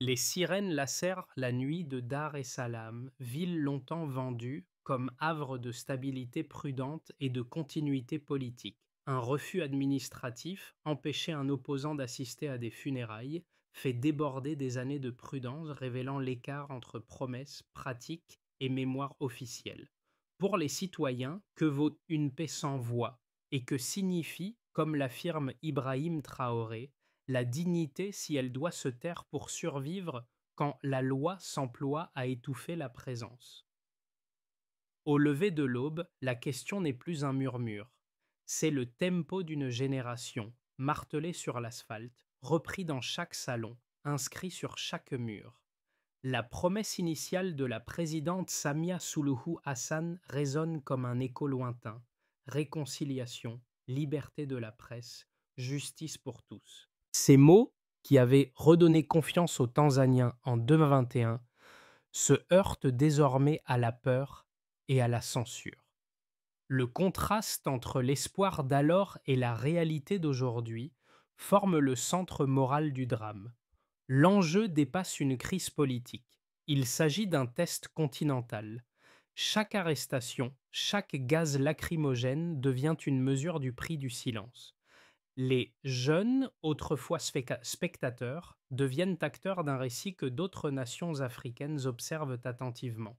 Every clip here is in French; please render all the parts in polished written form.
Les sirènes lacèrent la nuit de Dar es Salaam, ville longtemps vendue comme havre de stabilité prudente et de continuité politique. Un refus administratif, empêcher un opposant d'assister à des funérailles, fait déborder des années de prudence révélant l'écart entre promesses, pratiques et mémoire officielle. Pour les citoyens, que vaut une paix sans voix et que signifie, comme l'affirme Ibrahim Traoré, la dignité si elle doit se taire pour survivre quand la loi s'emploie à étouffer la présence. Au lever de l'aube, la question n'est plus un murmure. C'est le tempo d'une génération, martelé sur l'asphalte, repris dans chaque salon, inscrit sur chaque mur. La promesse initiale de la présidente Samia Suluhu Hassan résonne comme un écho lointain. Réconciliation, liberté de la presse, justice pour tous. Ces mots, qui avaient redonné confiance aux Tanzaniens en 2021, se heurtent désormais à la peur et à la censure. Le contraste entre l'espoir d'alors et la réalité d'aujourd'hui forme le centre moral du drame. L'enjeu dépasse une crise politique. Il s'agit d'un test continental. Chaque arrestation, chaque gaz lacrymogène devient une mesure du prix du silence. Les jeunes, autrefois spectateurs, deviennent acteurs d'un récit que d'autres nations africaines observent attentivement.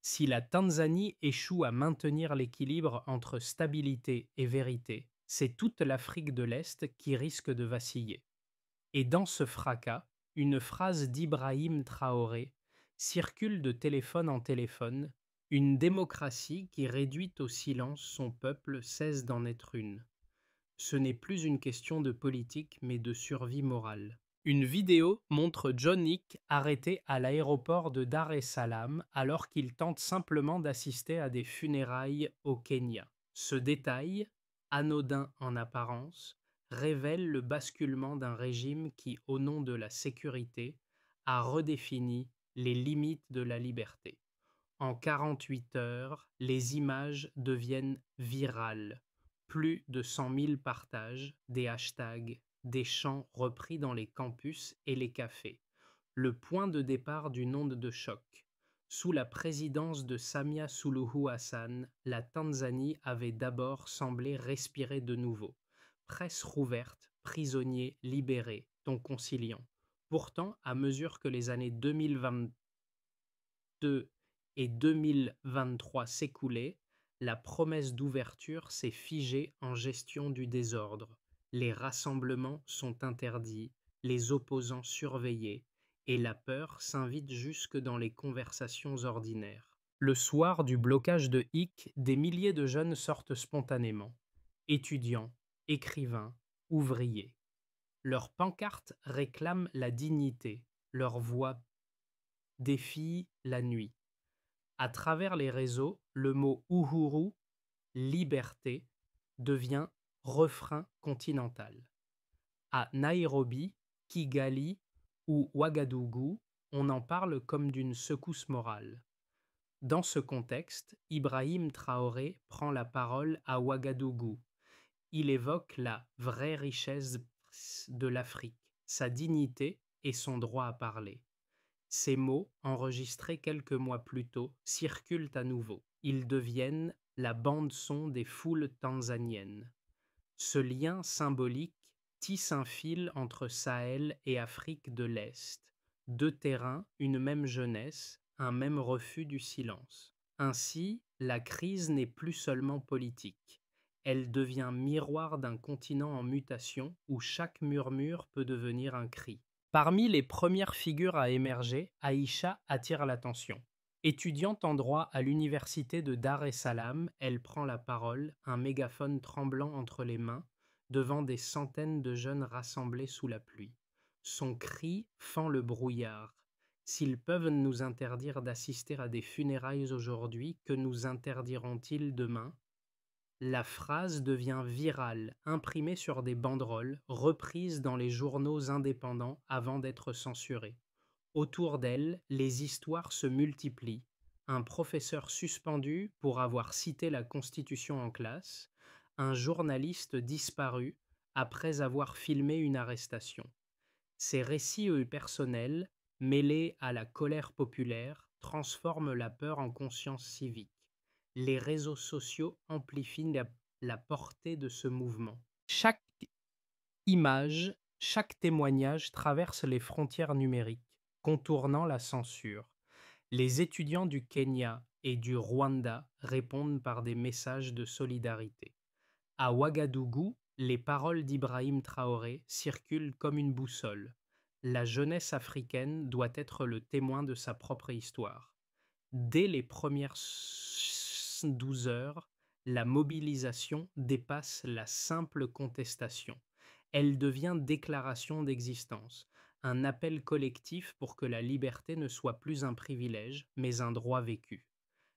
Si la Tanzanie échoue à maintenir l'équilibre entre stabilité et vérité, c'est toute l'Afrique de l'Est qui risque de vaciller. Et dans ce fracas, une phrase d'Ibrahim Traoré circule de téléphone en téléphone: une démocratie qui réduit au silence son peuple cesse d'en être une. Ce n'est plus une question de politique, mais de survie morale. Une vidéo montre John Nick arrêté à l'aéroport de Dar es Salaam alors qu'il tente simplement d'assister à des funérailles au Kenya. Ce détail, anodin en apparence, révèle le basculement d'un régime qui, au nom de la sécurité, a redéfini les limites de la liberté. En 48 heures, les images deviennent virales. Plus de 100 000 partages, des hashtags, des chants repris dans les campus et les cafés. Le point de départ d'une onde de choc. Sous la présidence de Samia Suluhu Hassan, la Tanzanie avait d'abord semblé respirer de nouveau. Presse rouverte, prisonniers libérés, ton conciliant. Pourtant, à mesure que les années 2022 et 2023 s'écoulaient, la promesse d'ouverture s'est figée en gestion du désordre. Les rassemblements sont interdits, les opposants surveillés, et la peur s'invite jusque dans les conversations ordinaires. Le soir du blocage de Hic, des milliers de jeunes sortent spontanément. Étudiants, écrivains, ouvriers. Leurs pancartes réclament la dignité, leur voix défie la nuit. À travers les réseaux, le mot Uhuru, liberté, devient refrain continental. À Nairobi, Kigali ou Ouagadougou, on en parle comme d'une secousse morale. Dans ce contexte, Ibrahim Traoré prend la parole à Ouagadougou. Il évoque la vraie richesse de l'Afrique, sa dignité et son droit à parler. Ces mots, enregistrés quelques mois plus tôt, circulent à nouveau. Ils deviennent la bande-son des foules tanzaniennes. Ce lien symbolique tisse un fil entre Sahel et Afrique de l'Est. Deux terrains, une même jeunesse, un même refus du silence. Ainsi, la crise n'est plus seulement politique. Elle devient miroir d'un continent en mutation où chaque murmure peut devenir un cri. Parmi les premières figures à émerger, Aïcha attire l'attention. Étudiante en droit à l'université de Dar es Salaam, elle prend la parole, un mégaphone tremblant entre les mains, devant des centaines de jeunes rassemblés sous la pluie. Son cri fend le brouillard. S'ils peuvent nous interdire d'assister à des funérailles aujourd'hui, que nous interdiront-ils demain? La phrase devient virale, imprimée sur des banderoles, reprise dans les journaux indépendants avant d'être censurée. Autour d'elle, les histoires se multiplient. Un professeur suspendu pour avoir cité la Constitution en classe, un journaliste disparu après avoir filmé une arrestation. Ces récits personnels mêlée à la colère populaire, transforme la peur en conscience civique. Les réseaux sociaux amplifient la portée de ce mouvement. Chaque image, chaque témoignage traverse les frontières numériques, contournant la censure. Les étudiants du Kenya et du Rwanda répondent par des messages de solidarité. À Ouagadougou, les paroles d'Ibrahim Traoré circulent comme une boussole. La jeunesse africaine doit être le témoin de sa propre histoire. Dès les premières 12 heures, la mobilisation dépasse la simple contestation. Elle devient déclaration d'existence, un appel collectif pour que la liberté ne soit plus un privilège, mais un droit vécu.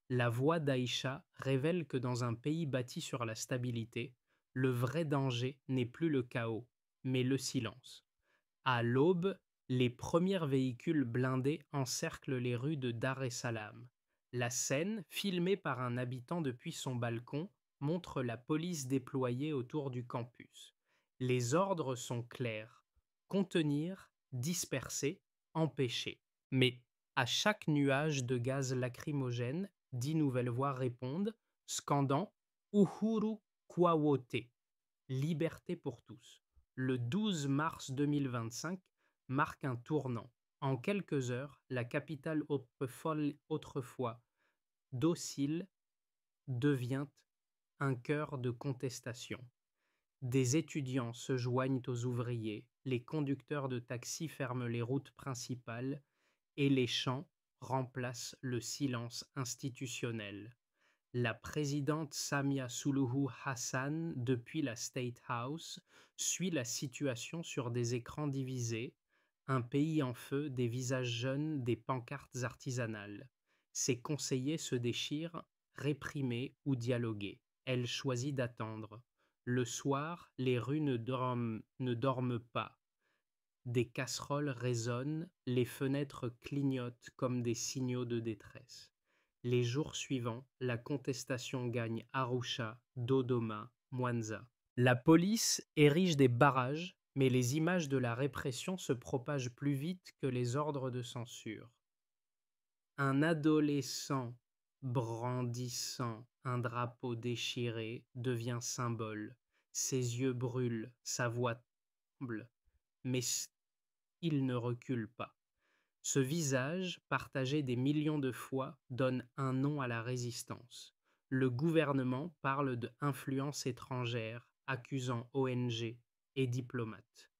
La voix d'Aïcha révèle que dans un pays bâti sur la stabilité, le vrai danger n'est plus le chaos, mais le silence. À l'aube, les premiers véhicules blindés encerclent les rues de Dar es Salaam. La scène, filmée par un habitant depuis son balcon, montre la police déployée autour du campus. Les ordres sont clairs: contenir, disperser, empêcher. Mais à chaque nuage de gaz lacrymogène, 10 nouvelles voix répondent, scandant Uhuru Kwawote, liberté pour tous. Le 12 mars 2025 marque un tournant. En quelques heures, la capitale autrefois docile devient un cœur de contestation. Des étudiants se joignent aux ouvriers, les conducteurs de taxi ferment les routes principales et les chants remplacent le silence institutionnel. La présidente Samia Suluhu Hassan, depuis la State House, suit la situation sur des écrans divisés, un pays en feu, des visages jeunes, des pancartes artisanales. Ses conseillers se déchirent, réprimés ou dialogués. Elle choisit d'attendre. Le soir, les rues ne dorment pas. Des casseroles résonnent, les fenêtres clignotent comme des signaux de détresse. Les jours suivants, la contestation gagne Arusha, Dodoma, Mwanza. La police érige des barrages, mais les images de la répression se propagent plus vite que les ordres de censure. Un adolescent brandissant un drapeau déchiré devient symbole. Ses yeux brûlent, sa voix tremble, mais il ne recule pas. Ce visage, partagé des millions de fois, donne un nom à la résistance. Le gouvernement parle de influence étrangère, accusant ONG et diplomates.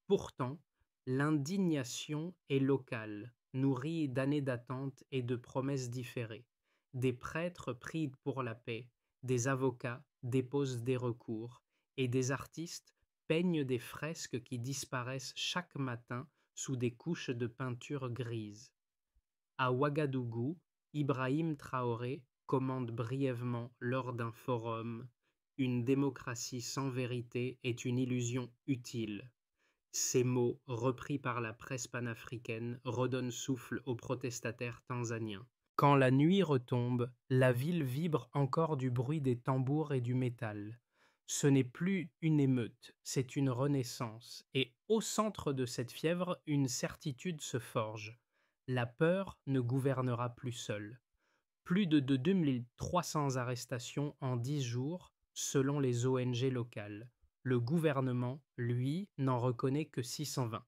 Pourtant, l'indignation est locale, nourrie d'années d'attente et de promesses différées. Des prêtres prient pour la paix, des avocats déposent des recours, et des artistes peignent des fresques qui disparaissent chaque matin sous des couches de peinture grise. À Ouagadougou, Ibrahim Traoré commande brièvement lors d'un forum: une démocratie sans vérité est une illusion utile. Ces mots, repris par la presse panafricaine, redonnent souffle aux protestataires tanzaniens. Quand la nuit retombe, la ville vibre encore du bruit des tambours et du métal. Ce n'est plus une émeute, c'est une renaissance, et au centre de cette fièvre, une certitude se forge: la peur ne gouvernera plus seule. Plus de 2300 arrestations en 10 jours, selon les ONG locales. Le gouvernement, lui, n'en reconnaît que 620.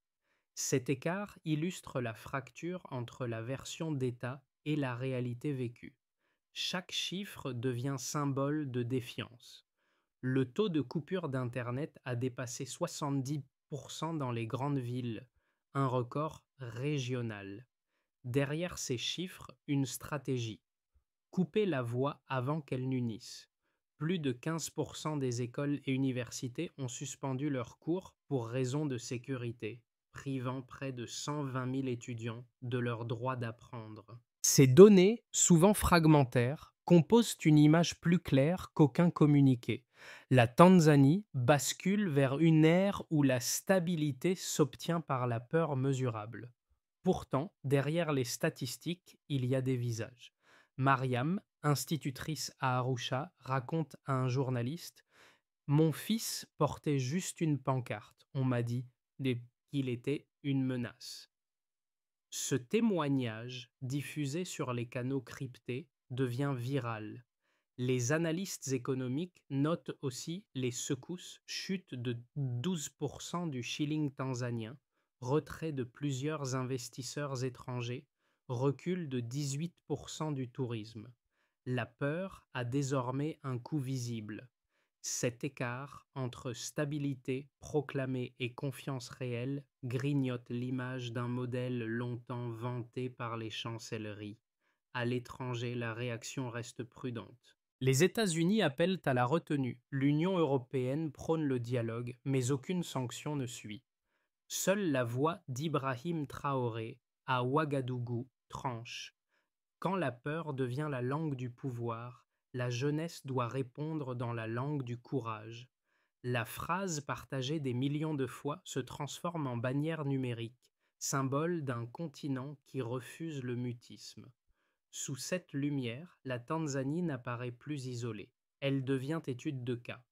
Cet écart illustre la fracture entre la version d'État et la réalité vécue. Chaque chiffre devient symbole de défiance. Le taux de coupure d'Internet a dépassé 70% dans les grandes villes, un record régional. Derrière ces chiffres, une stratégie: couper la voix avant qu'elle n'unisse. Plus de 15% des écoles et universités ont suspendu leurs cours pour raison de sécurité, privant près de 120 000 étudiants de leur droit d'apprendre. Ces données, souvent fragmentaires, composent une image plus claire qu'aucun communiqué. La Tanzanie bascule vers une ère où la stabilité s'obtient par la peur mesurable. Pourtant, derrière les statistiques, il y a des visages. Mariam, institutrice à Arusha, raconte à un journaliste: mon fils portait juste une pancarte. On m'a dit qu'il était une menace. Ce témoignage, diffusé sur les canaux cryptés, devient viral. Les analystes économiques notent aussi les secousses, chute de 12% du shilling tanzanien, retrait de plusieurs investisseurs étrangers, recul de 18% du tourisme. La peur a désormais un coût visible. Cet écart entre stabilité proclamée et confiance réelle grignote l'image d'un modèle longtemps vanté par les chancelleries. À l'étranger, la réaction reste prudente. Les États-Unis appellent à la retenue. L'Union européenne prône le dialogue, mais aucune sanction ne suit. Seule la voix d'Ibrahim Traoré, à Ouagadougou, tranche. Quand la peur devient la langue du pouvoir, la jeunesse doit répondre dans la langue du courage. La phrase partagée des millions de fois se transforme en bannière numérique, symbole d'un continent qui refuse le mutisme. Sous cette lumière, la Tanzanie n'apparaît plus isolée. Elle devient étude de cas.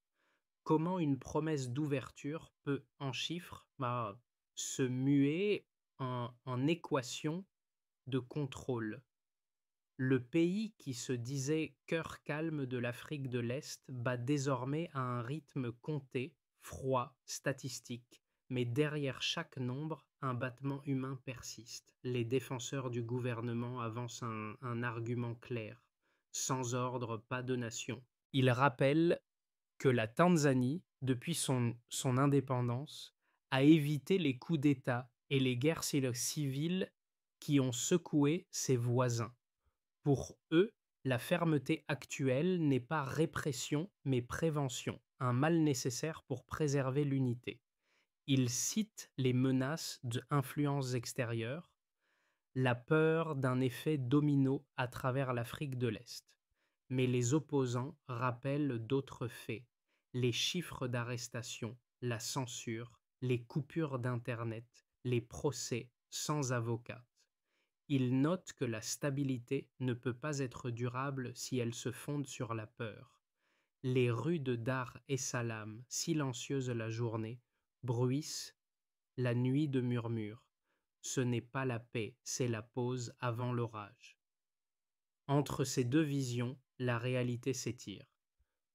Comment une promesse d'ouverture peut, en chiffres, se muer en équation de contrôle. Le pays qui se disait cœur calme de l'Afrique de l'Est bat désormais à un rythme compté, froid, statistique, mais derrière chaque nombre, un battement humain persiste. Les défenseurs du gouvernement avancent un argument clair. Sans ordre, pas de nation. Ils rappellent que la Tanzanie, depuis son indépendance, a évité les coups d'État et les guerres civiles qui ont secoué ses voisins. Pour eux, la fermeté actuelle n'est pas répression mais prévention, un mal nécessaire pour préserver l'unité. Ils citent les menaces d'influences extérieures, la peur d'un effet domino à travers l'Afrique de l'Est. Mais les opposants rappellent d'autres faits, les chiffres d'arrestation, la censure, les coupures d'Internet, les procès sans avocat. Il note que la stabilité ne peut pas être durable si elle se fonde sur la peur. Les rues de Dar es Salaam, silencieuses la journée, bruissent la nuit de murmures. Ce n'est pas la paix, c'est la pause avant l'orage. Entre ces deux visions, la réalité s'étire.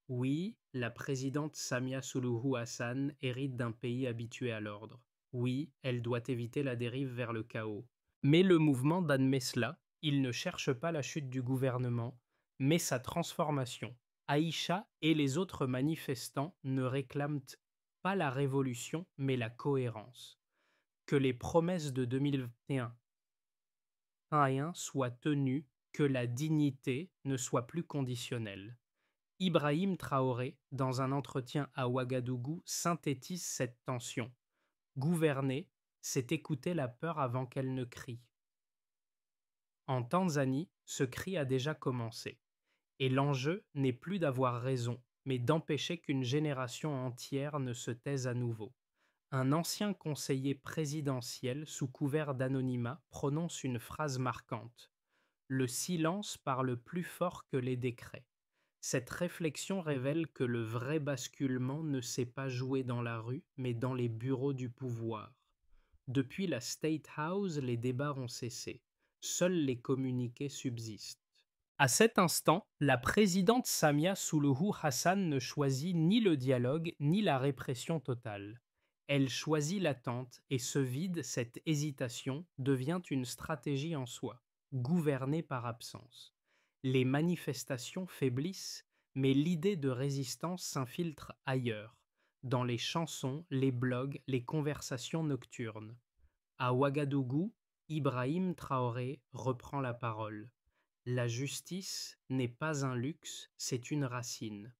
Oui, la présidente Samia Suluhu Hassan hérite d'un pays habitué à l'ordre. Oui, elle doit éviter la dérive vers le chaos. Mais le mouvement d'admet cela, il ne cherche pas la chute du gouvernement, mais sa transformation. Aïcha et les autres manifestants ne réclament pas la révolution, mais la cohérence. Que les promesses de 2021 soient tenues, que la dignité ne soit plus conditionnelle. Ibrahim Traoré, dans un entretien à Ouagadougou, synthétise cette tension. Gouverner, c'est écouter la peur avant qu'elle ne crie. En Tanzanie, ce cri a déjà commencé. Et l'enjeu n'est plus d'avoir raison, mais d'empêcher qu'une génération entière ne se taise à nouveau. Un ancien conseiller présidentiel, sous couvert d'anonymat, prononce une phrase marquante. Le silence parle plus fort que les décrets. Cette réflexion révèle que le vrai basculement ne s'est pas joué dans la rue, mais dans les bureaux du pouvoir. Depuis la State House, les débats ont cessé. Seuls les communiqués subsistent. À cet instant, la présidente Samia Suluhu Hassan ne choisit ni le dialogue ni la répression totale. Elle choisit l'attente et ce vide, cette hésitation, devient une stratégie en soi, gouvernée par absence. Les manifestations faiblissent, mais l'idée de résistance s'infiltre ailleurs, dans les chansons, les blogs, les conversations nocturnes. À Ouagadougou, Ibrahim Traoré reprend la parole. La justice n'est pas un luxe, c'est une racine.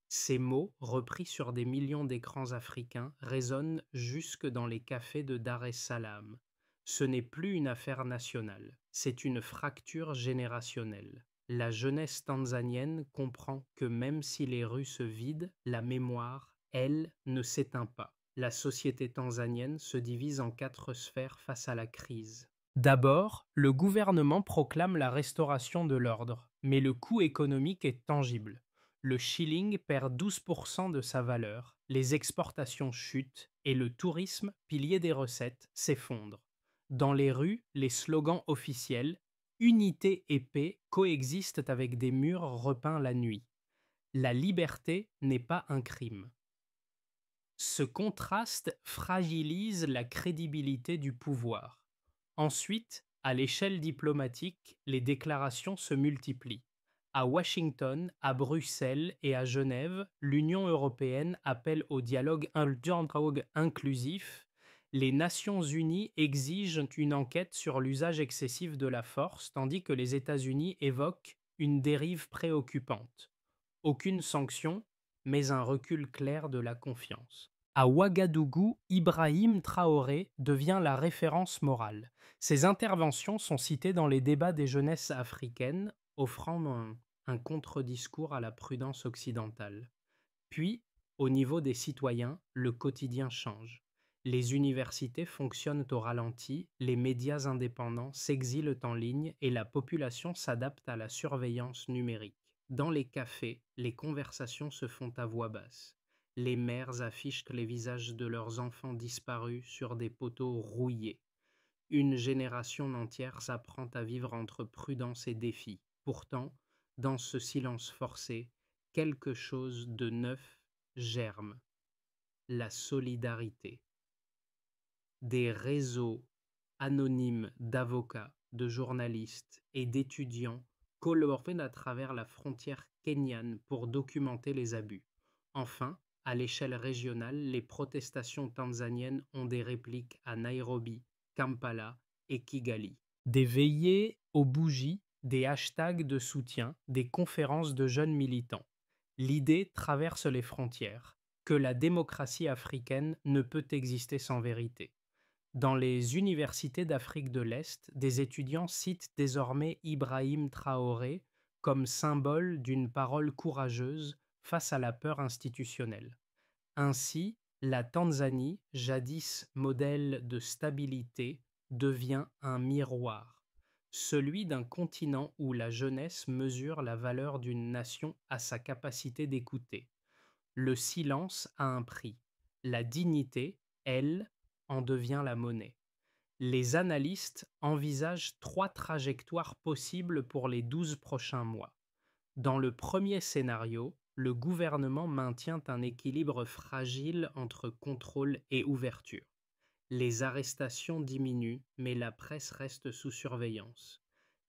Ces mots, repris sur des millions d'écrans africains, résonnent jusque dans les cafés de Dar es Salaam. Ce n'est plus une affaire nationale, c'est une fracture générationnelle. La jeunesse tanzanienne comprend que même si les rues se vident, la mémoire, elle, ne s'éteint pas. La société tanzanienne se divise en 4 sphères face à la crise. D'abord, le gouvernement proclame la restauration de l'ordre, mais le coût économique est tangible. Le shilling perd 12% de sa valeur, les exportations chutent et le tourisme, pilier des recettes, s'effondre. Dans les rues, les slogans officiels Unité et paix coexistent avec des murs repeints la nuit. La liberté n'est pas un crime. Ce contraste fragilise la crédibilité du pouvoir. Ensuite, à l'échelle diplomatique, les déclarations se multiplient. À Washington, à Bruxelles et à Genève, l'Union européenne appelle au dialogue inclusif. Les Nations unies exigent une enquête sur l'usage excessif de la force, tandis que les États-Unis évoquent une dérive préoccupante. Aucune sanction, mais un recul clair de la confiance. À Ouagadougou, Ibrahim Traoré devient la référence morale. Ses interventions sont citées dans les débats des jeunesses africaines, offrant un contre-discours à la prudence occidentale. Puis, au niveau des citoyens, le quotidien change. Les universités fonctionnent au ralenti, les médias indépendants s'exilent en ligne et la population s'adapte à la surveillance numérique. Dans les cafés, les conversations se font à voix basse. Les mères affichent les visages de leurs enfants disparus sur des poteaux rouillés. Une génération entière s'apprend à vivre entre prudence et défi. Pourtant, dans ce silence forcé, quelque chose de neuf germe. La solidarité. Des réseaux anonymes d'avocats, de journalistes et d'étudiants collaborent à travers la frontière kenyane pour documenter les abus. Enfin, à l'échelle régionale, les protestations tanzaniennes ont des répliques à Nairobi, Kampala et Kigali. Des veillées aux bougies, des hashtags de soutien, des conférences de jeunes militants. L'idée traverse les frontières, que la démocratie africaine ne peut exister sans vérité. Dans les universités d'Afrique de l'Est, des étudiants citent désormais Ibrahim Traoré comme symbole d'une parole courageuse face à la peur institutionnelle. Ainsi, la Tanzanie, jadis modèle de stabilité, devient un miroir, celui d'un continent où la jeunesse mesure la valeur d'une nation à sa capacité d'écouter. Le silence a un prix. La dignité, elle, en devient la monnaie. Les analystes envisagent 3 trajectoires possibles pour les 12 prochains mois. Dans le premier scénario, le gouvernement maintient un équilibre fragile entre contrôle et ouverture. Les arrestations diminuent, mais la presse reste sous surveillance.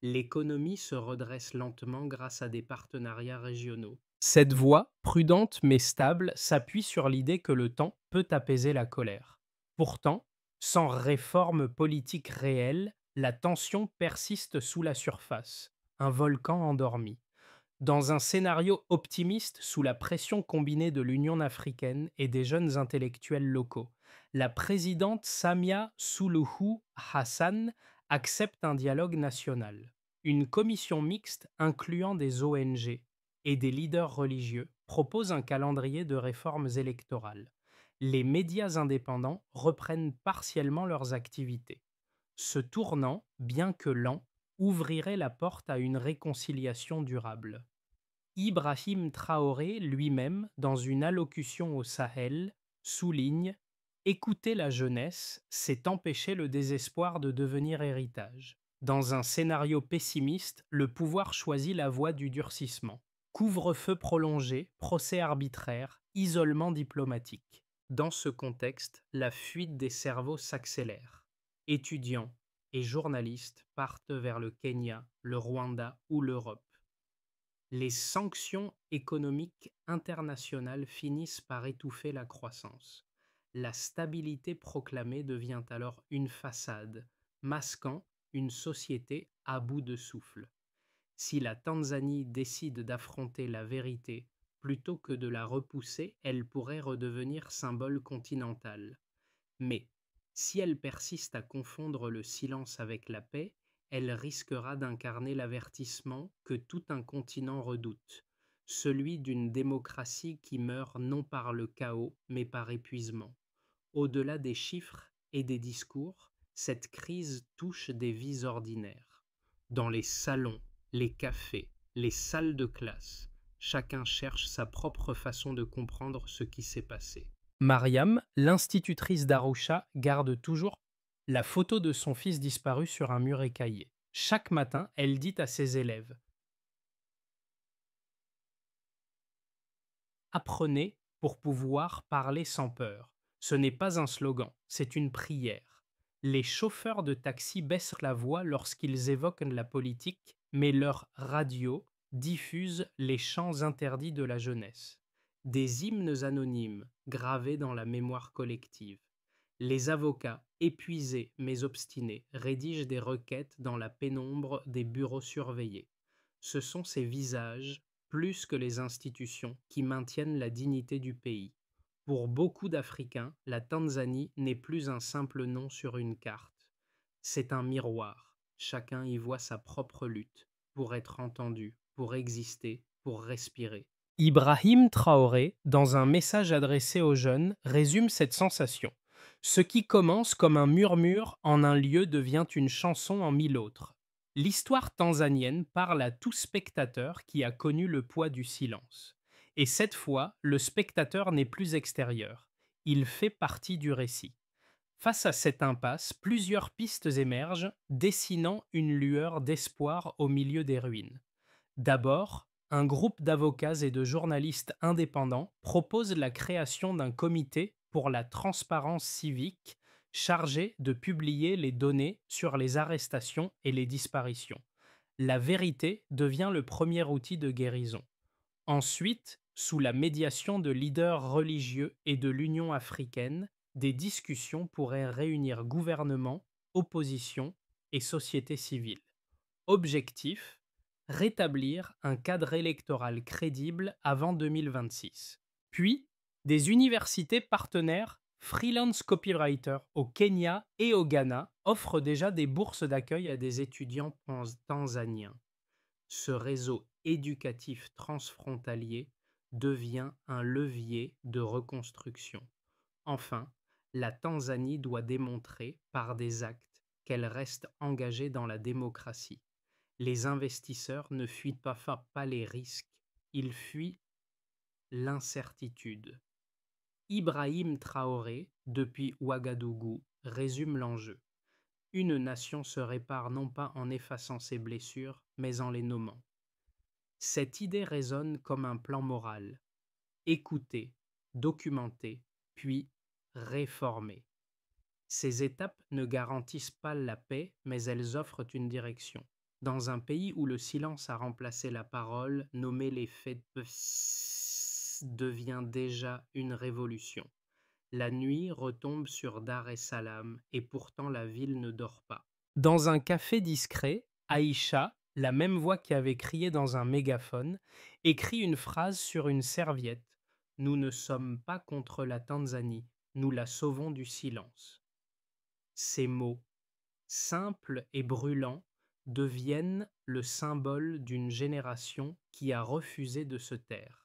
L'économie se redresse lentement grâce à des partenariats régionaux. Cette voie, prudente mais stable, s'appuie sur l'idée que le temps peut apaiser la colère. Pourtant, sans réforme politique réelle, la tension persiste sous la surface, un volcan endormi. Dans un scénario optimiste sous la pression combinée de l'Union africaine et des jeunes intellectuels locaux, la présidente Samia Suluhu Hassan accepte un dialogue national. Une commission mixte incluant des ONG et des leaders religieux propose un calendrier de réformes électorales. Les médias indépendants reprennent partiellement leurs activités. Ce tournant, bien que lent, ouvrirait la porte à une réconciliation durable. Ibrahim Traoré lui-même, dans une allocution au Sahel, souligne Écouter la jeunesse, c'est empêcher le désespoir de devenir héritage. Dans un scénario pessimiste, le pouvoir choisit la voie du durcissement. Couvre-feu prolongé, procès arbitraire, isolement diplomatique. Dans ce contexte, la fuite des cerveaux s'accélère. Étudiants et journalistes partent vers le Kenya, le Rwanda ou l'Europe. Les sanctions économiques internationales finissent par étouffer la croissance. La stabilité proclamée devient alors une façade, masquant une société à bout de souffle. Si la Tanzanie décide d'affronter la vérité plutôt que de la repousser, elle pourrait redevenir symbole continental. Mais si elle persiste à confondre le silence avec la paix, elle risquera d'incarner l'avertissement que tout un continent redoute, celui d'une démocratie qui meurt non par le chaos, mais par épuisement. Au-delà des chiffres et des discours, cette crise touche des vies ordinaires. Dans les salons, les cafés, les salles de classe, chacun cherche sa propre façon de comprendre ce qui s'est passé. Mariam, l'institutrice d'Arusha, garde toujours la photo de son fils disparu sur un mur écaillé. Chaque matin, elle dit à ses élèves: apprenez pour pouvoir parler sans peur. Ce n'est pas un slogan, c'est une prière. Les chauffeurs de taxi baissent la voix lorsqu'ils évoquent la politique, mais leur radio diffuse les chants interdits de la jeunesse. Des hymnes anonymes gravés dans la mémoire collective. Les avocats, épuisés mais obstinés, rédigent des requêtes dans la pénombre des bureaux surveillés. Ce sont ces visages, plus que les institutions, qui maintiennent la dignité du pays. Pour beaucoup d'Africains, la Tanzanie n'est plus un simple nom sur une carte. C'est un miroir. Chacun y voit sa propre lutte, pour être entendu, pour exister, pour respirer. Ibrahim Traoré, dans un message adressé aux jeunes, résume cette sensation. Ce qui commence comme un murmure en un lieu devient une chanson en mille autres. L'histoire tanzanienne parle à tout spectateur qui a connu le poids du silence. Et cette fois, le spectateur n'est plus extérieur. Il fait partie du récit. Face à cette impasse, plusieurs pistes émergent, dessinant une lueur d'espoir au milieu des ruines. D'abord, un groupe d'avocats et de journalistes indépendants propose la création d'un comité pour la transparence civique chargé de publier les données sur les arrestations et les disparitions. La vérité devient le premier outil de guérison. Ensuite, sous la médiation de leaders religieux et de l'Union africaine, des discussions pourraient réunir gouvernement, opposition et société civile. Objectif: rétablir un cadre électoral crédible avant 2026. Puis, des universités partenaires freelance copywriters au Kenya et au Ghana offrent déjà des bourses d'accueil à des étudiants tanzaniens. Ce réseau éducatif transfrontalier devient un levier de reconstruction. Enfin, la Tanzanie doit démontrer par des actes qu'elle reste engagée dans la démocratie. Les investisseurs ne fuient pas les risques, ils fuient l'incertitude. Ibrahim Traoré, depuis Ouagadougou, résume l'enjeu. Une nation se répare non pas en effaçant ses blessures, mais en les nommant. Cette idée résonne comme un plan moral. Écouter, documenter, puis réformer. Ces étapes ne garantissent pas la paix, mais elles offrent une direction. Dans un pays où le silence a remplacé la parole, nommer les faits devient déjà une révolution. La nuit retombe sur Dar es Salaam et pourtant la ville ne dort pas. Dans un café discret, Aïcha, la même voix qui avait crié dans un mégaphone, écrit une phrase sur une serviette. Nous ne sommes pas contre la Tanzanie, nous la sauvons du silence. Ces mots, simples et brûlants, deviennent le symbole d'une génération qui a refusé de se taire.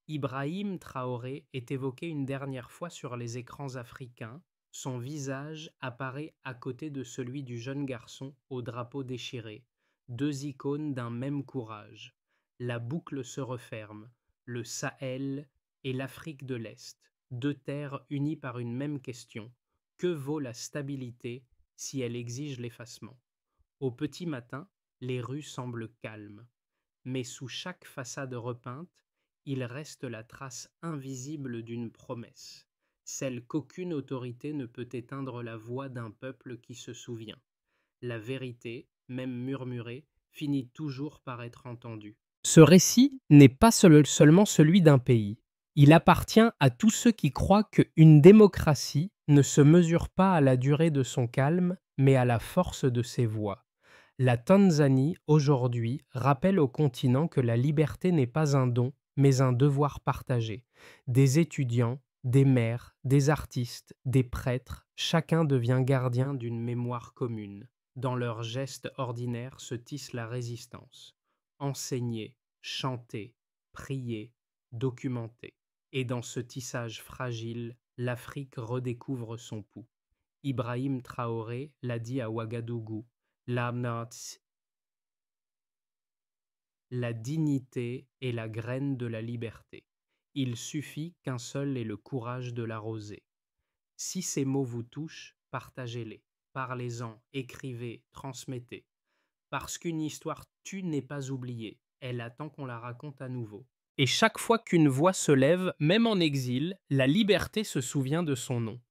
Ibrahim Traoré est évoqué une dernière fois sur les écrans africains, son visage apparaît à côté de celui du jeune garçon au drapeau déchiré, deux icônes d'un même courage. La boucle se referme, le Sahel et l'Afrique de l'Est, deux terres unies par une même question: que vaut la stabilité si elle exige l'effacement? Au petit matin, les rues semblent calmes, mais sous chaque façade repeinte, il reste la trace invisible d'une promesse, celle qu'aucune autorité ne peut éteindre la voix d'un peuple qui se souvient. La vérité, même murmurée, finit toujours par être entendue. Ce récit n'est pas seulement celui d'un pays. Il appartient à tous ceux qui croient qu'une démocratie ne se mesure pas à la durée de son calme, mais à la force de ses voix. La Tanzanie, aujourd'hui, rappelle au continent que la liberté n'est pas un don, mais un devoir partagé. Des étudiants, des maires, des artistes, des prêtres, chacun devient gardien d'une mémoire commune. Dans leurs gestes ordinaires se tisse la résistance. Enseigner, chanter, prier, documenter. Et dans ce tissage fragile, l'Afrique redécouvre son pouls. Ibrahim Traoré l'a dit à Ouagadougou: la dignité est la graine de la liberté. Il suffit qu'un seul ait le courage de l'arroser. Si ces mots vous touchent, partagez-les. Parlez-en, écrivez, transmettez. Parce qu'une histoire tue n'est pas oubliée, elle attend qu'on la raconte à nouveau. Et chaque fois qu'une voix se lève, même en exil, la liberté se souvient de son nom.